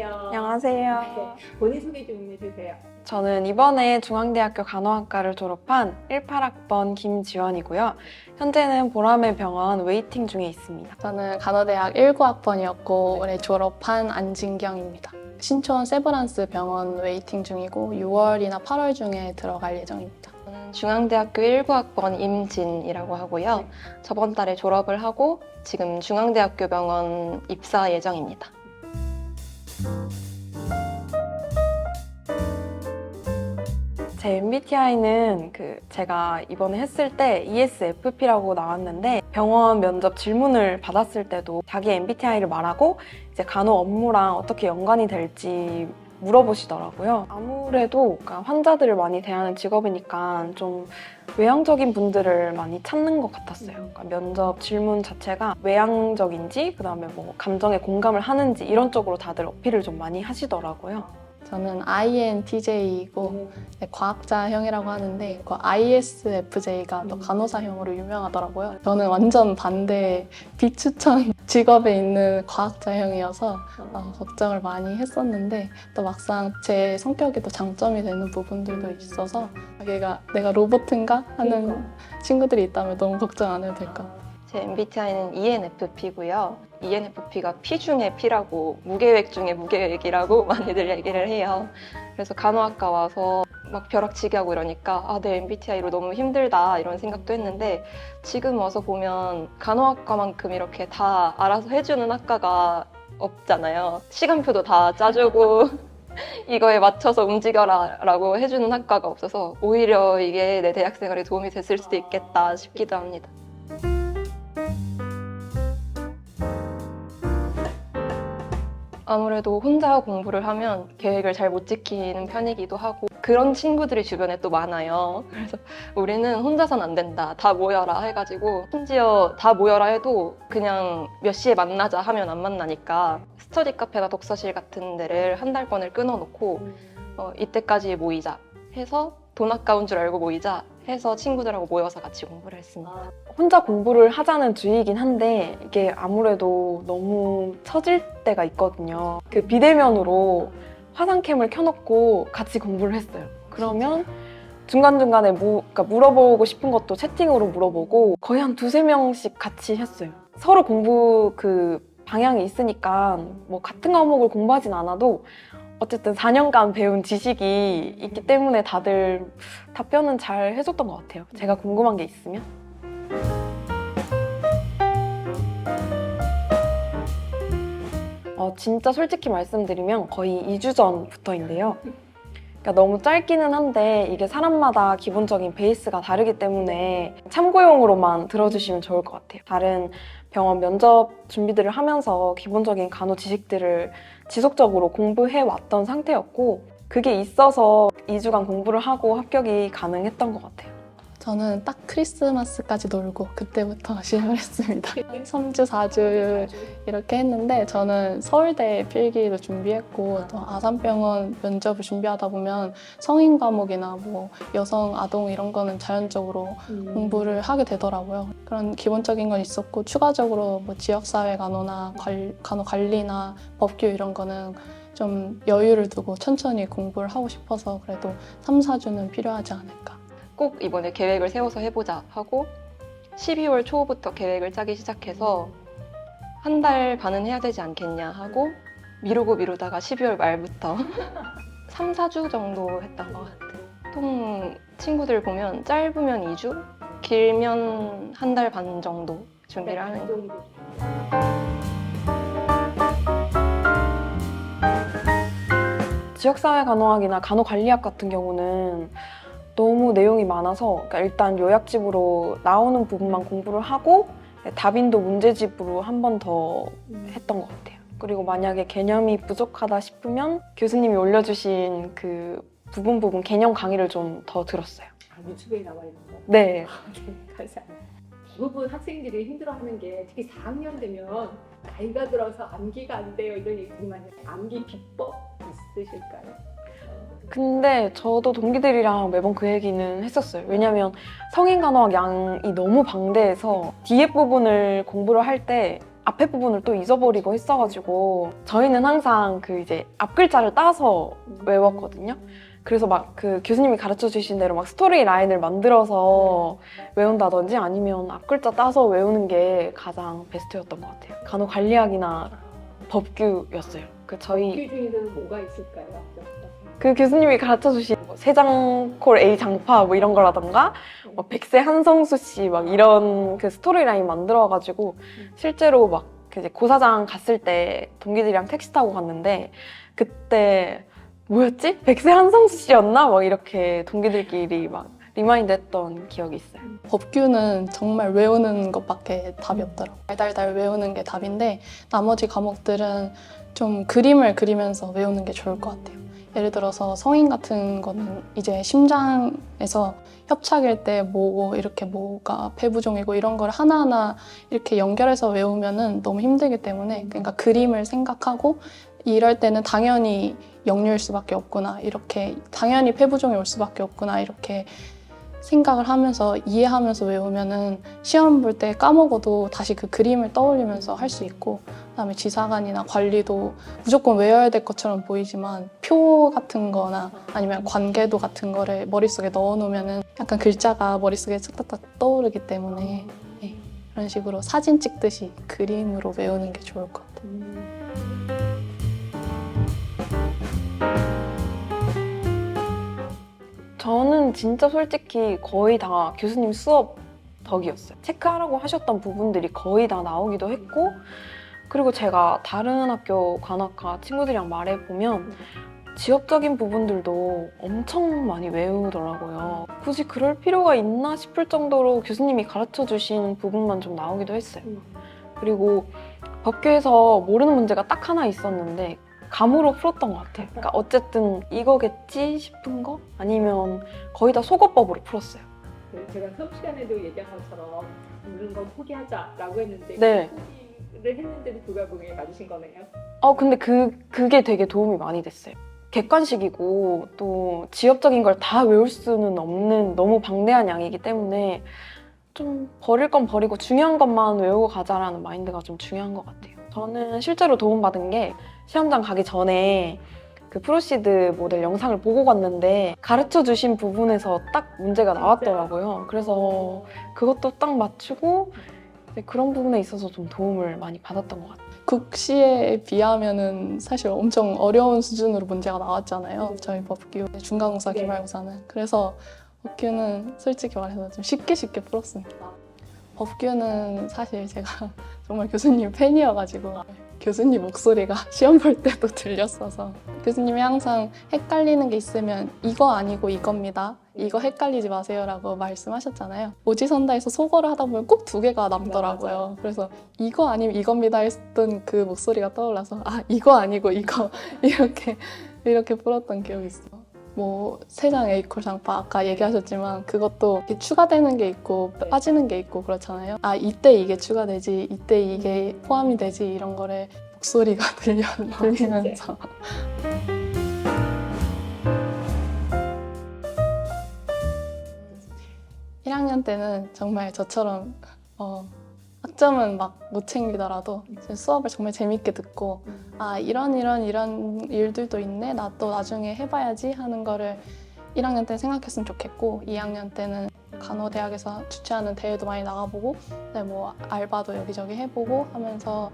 안녕하세요. 안녕하세요. 네, 본인 소개 좀 해주세요. 저는 이번에 중앙대학교 간호학과를 졸업한 18학번 김지원이고요. 현재는 보라매 병원 웨이팅 중에 있습니다. 저는 간호대학 19학번이었고 올해 졸업한 안진경입니다. 신촌 세브란스 병원 웨이팅 중이고 6월이나 8월 중에 들어갈 예정입니다. 저는 중앙대학교 19학번 임진이라고 하고요. 저번 달에 졸업을 하고 지금 중앙대학교 병원 입사 예정입니다. 제 MBTI는 제가 이번에 했을 때 ESFP라고 나왔는데 병원 면접 질문을 받았을 때도 자기 MBTI를 말하고 이제 간호 업무랑 어떻게 연관이 될지 물어보시더라고요. 아무래도 그러니까 환자들을 많이 대하는 직업이니까 좀 외향적인 분들을 많이 찾는 것 같았어요. 그러니까 면접 질문 자체가 외향적인지 그다음에 뭐 감정에 공감을 하는지 이런 쪽으로 다들 어필을 좀 많이 하시더라고요. 저는 INTJ이고 과학자형이라고 하는데 그 ISFJ가 또 간호사형으로 유명하더라고요. 저는 완전 반대 비추천 직업에 있는 과학자형이어서 걱정을 많이 했었는데 또 막상 제 성격이 또 장점이 되는 부분들도 있어서 내가 로봇인가 하는 친구들이 있다면 너무 걱정 안 해도 될 것 같아요. 제 MBTI는 ENFP고요. ENFP가 P 중에 P라고 무계획 중에 무계획이라고 많이들 얘기를 해요. 그래서 간호학과 와서 막 벼락치기 하고 이러니까 내 MBTI로 너무 힘들다 이런 생각도 했는데 지금 와서 보면 간호학과만큼 이렇게 다 알아서 해주는 학과가 없잖아요. 시간표도 다 짜주고 이거에 맞춰서 움직여라 라고 해주는 학과가 없어서 오히려 이게 내 대학생활에 도움이 됐을 수도 있겠다 싶기도 합니다. 아무래도 혼자 공부를 하면 계획을 잘 못 지키는 편이기도 하고 그런 친구들이 주변에 또 많아요. 그래서 우리는 혼자선 안 된다. 다 모여라 해가지고 심지어 다 모여라 해도 그냥 몇 시에 만나자 하면 안 만나니까 스터디 카페나 독서실 같은 데를 한 달권을 끊어놓고 이때까지 모이자 해서 돈 아까운 줄 알고 모이자 해서 친구들하고 모여서 같이 공부를 했습니다. 혼자 공부를 하자는 주의긴 한데 이게 아무래도 너무 처질 때가 있거든요. 그 비대면으로 화상캠을 켜놓고 같이 공부를 했어요. 그러면 중간중간에 그러니까 물어보고 싶은 것도 채팅으로 물어보고 거의 한 두세 명씩 같이 했어요. 서로 공부 방향이 있으니까 뭐 같은 과목을 공부하진 않아도 어쨌든 4년간 배운 지식이 있기 때문에 다들 답변은 잘 해줬던 것 같아요. 제가 궁금한 게 있으면. 진짜 솔직히 말씀드리면 거의 2주 전부터인데요. 그러니까 너무 짧기는 한데 이게 사람마다 기본적인 베이스가 다르기 때문에 참고용으로만 들어주시면 좋을 것 같아요. 다른 병원 면접 준비들을 하면서 기본적인 간호 지식들을 지속적으로 공부해 왔던 상태였고 그게 있어서 2주간 공부를 하고 합격이 가능했던 것 같아요. 저는 딱 크리스마스까지 놀고 그때부터 시작을 했습니다. 3주, 4주 이렇게 했는데 저는 서울대 필기도 준비했고 또 아산병원 면접을 준비하다 보면 성인 과목이나 뭐 여성, 아동 이런 거는 자연적으로 공부를 하게 되더라고요. 그런 기본적인 건 있었고 추가적으로 뭐 지역사회 간호나 간호 관리나 법규 이런 거는 좀 여유를 두고 천천히 공부를 하고 싶어서 그래도 3, 4주는 필요하지 않을까. 꼭 이번에 계획을 세워서 해보자 하고 12월 초부터 계획을 짜기 시작해서 한 달 반은 해야 되지 않겠냐 하고 미루다가 12월 말부터 3, 4주 정도 했던 것 같아요. 보통 친구들 보면 짧으면 2주, 길면 한 달 반 정도 준비를 하는 거예요. 지역사회 간호학이나 간호관리학 같은 경우는 너무 내용이 많아서 그러니까 일단 요약집으로 나오는 부분만 공부를 하고 답인도 문제집으로 한 번 더 했던 것 같아요. 그리고 만약에 개념이 부족하다 싶으면 교수님이 올려주신 그 부분 개념 강의를 좀 더 들었어요. 유튜브에 나와 있는 거. 네. 감사합니다. 대부분 학생들이 힘들어하는 게 특히 4학년 되면 나이가 들어서 암기가 안 돼요 이런 얘기들이 많아요. 암기 비법 있으실까요? 근데 저도 동기들이랑 매번 그 얘기는 했었어요. 왜냐면 성인 간호학 양이 너무 방대해서 뒤에 부분을 공부를 할 때 앞에 부분을 또 잊어버리고 했어가지고 저희는 항상 그 이제 앞 글자를 따서 외웠거든요. 그래서 막 그 교수님이 가르쳐 주신 대로 막 스토리 라인을 만들어서 외운다든지 아니면 앞 글자 따서 외우는 게 가장 베스트였던 것 같아요. 간호관리학이나 법규였어요. 그 저희 그 중에서는 뭐가 있을까요? 그 교수님이 가르쳐 주신 뭐 세장콜 A 장파 뭐 이런 거라던가 뭐 백세 한성수 씨 막 이런 그 스토리 라인 만들어가지고 실제로 막 이제 고사장 갔을 때 동기들이랑 택시 타고 갔는데 그때 뭐였지? 백세 한성수 씨였나? 막 이렇게 동기들끼리 막 리마인드 했던 기억이 있어요. 법규는 정말 외우는 것밖에 답이 없더라고요. 달달달 외우는 게 답인데 나머지 과목들은 좀 그림을 그리면서 외우는 게 좋을 것 같아요. 예를 들어서 성인 같은 거는 이제 심장에서 협착일 때 뭐 이렇게 뭐가 폐부종이고 이런 걸 하나하나 이렇게 연결해서 외우면은 너무 힘들기 때문에 그러니까 그림을 생각하고 이럴 때는 당연히 역류일 수밖에 없구나 이렇게 당연히 폐부종이 올 수밖에 없구나 이렇게 생각을 하면서 이해하면서 외우면은 시험 볼 때 까먹어도 다시 그 그림을 떠올리면서 할 수 있고 그다음에 지사관이나 관리도 무조건 외워야 될 것처럼 보이지만 표 같은 거나 아니면 관계도 같은 거를 머릿속에 넣어놓으면은 약간 글자가 머릿속에 쓱딱딱 떠오르기 때문에 네, 그런 식으로 사진 찍듯이 그림으로 외우는 게 좋을 것 같아요. 저는 진짜 솔직히 거의 다 교수님 수업 덕이었어요. 체크하라고 하셨던 부분들이 거의 다 나오기도 했고 그리고 제가 다른 학교 관학과 친구들이랑 말해보면 지역적인 부분들도 엄청 많이 외우더라고요. 굳이 그럴 필요가 있나 싶을 정도로 교수님이 가르쳐주신 부분만 좀 나오기도 했어요. 그리고 법규에서 모르는 문제가 딱 하나 있었는데 감으로 풀었던 것 같아요. 그러니까 어쨌든 이거겠지 싶은 거? 아니면 거의 다 속어법으로 풀었어요. 제가 수업 시간에도 얘기한 것처럼 모르는 건 포기하자라고 했는데 네. 포기를 했는데도 불구하고 맞으신 거네요. 근데 그게 되게 도움이 많이 됐어요. 객관식이고 또 지엽적인 걸 다 외울 수는 없는 너무 방대한 양이기 때문에 좀 버릴 건 버리고 중요한 것만 외우고 가자라는 마인드가 좀 중요한 것 같아요. 저는 실제로 도움받은 게 시험장 가기 전에 그 프로시드 모델 영상을 보고 갔는데 가르쳐 주신 부분에서 딱 문제가 나왔더라고요. 그래서 그것도 딱 맞추고 이제 그런 부분에 있어서 좀 도움을 많이 받았던 것 같아요. 국시에 비하면은 사실 엄청 어려운 수준으로 문제가 나왔잖아요. 저희 법규 중간고사, 네. 기말고사는. 그래서 법규는 솔직히 말해서 좀 쉽게 풀었습니다. 법규는 사실 제가 정말 교수님 팬이어가지고 교수님 목소리가 시험 볼 때도 들렸어서 교수님이 항상 헷갈리는 게 있으면 이거 아니고 이겁니다. 이거 헷갈리지 마세요라고 말씀하셨잖아요. 오지선다에서 속어를 하다 보면 꼭 두 개가 남더라고요. 맞아요. 그래서 이거 아니면 이겁니다 했던 그 목소리가 떠올라서 아 이거 아니고 이거 이렇게 풀었던 기억이 있어요. 뭐 세장 A콜 장파 아까 얘기하셨지만 그것도 이렇게 추가되는 게 있고 네. 빠지는 게 있고 그렇잖아요. 아 이때 이게 추가되지 이때 이게 포함이 되지 이런 거를 목소리가 들리면서 1학년 때는 정말 저처럼 학점은 막 못 챙기더라도 수업을 정말 재밌게 듣고 아 이런 일들도 있네 나 또 나중에 해봐야지 하는 거를 1학년 때 생각했으면 좋겠고 2학년 때는 간호대학에서 주최하는 대회도 많이 나가보고 뭐 알바도 여기저기 해보고 하면서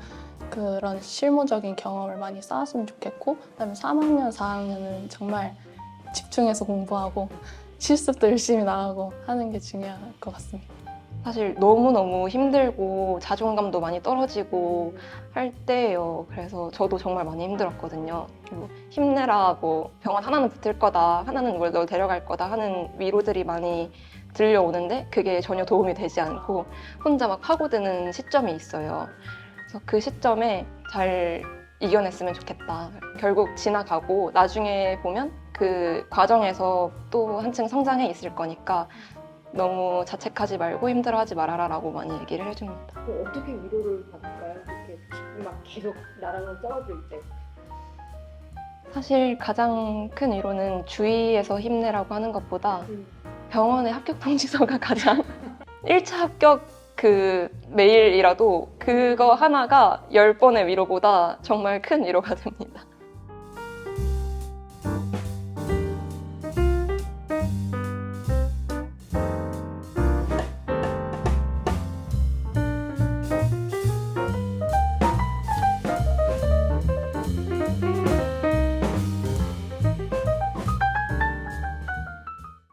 그런 실무적인 경험을 많이 쌓았으면 좋겠고 그다음에 3학년, 4학년은 정말 집중해서 공부하고 실습도 열심히 나가고 하는 게 중요할 것 같습니다. 사실 너무너무 힘들고 자존감도 많이 떨어지고 할 때예요. 그래서 저도 정말 많이 힘들었거든요. 그리고 힘내라, 뭐 병원 하나는 붙을 거다, 하나는 널 데려갈 거다 하는 위로들이 많이 들려오는데 그게 전혀 도움이 되지 않고 혼자 막 파고드는 시점이 있어요. 그래서 그 시점에 잘 이겨냈으면 좋겠다. 결국 지나가고 나중에 보면 그 과정에서 또 한층 성장해 있을 거니까 너무 자책하지 말고 힘들어하지 말아라 라고 많이 얘기를 해줍니다. 어떻게 위로를 받을까요? 이렇게 막 계속 나랑은 떨어질 때. 사실 가장 큰 위로는 주위에서 힘내라고 하는 것보다 병원의 합격 통지서가 가장 1차 합격 그 메일이라도 그거 하나가 10번의 위로보다 정말 큰 위로가 됩니다.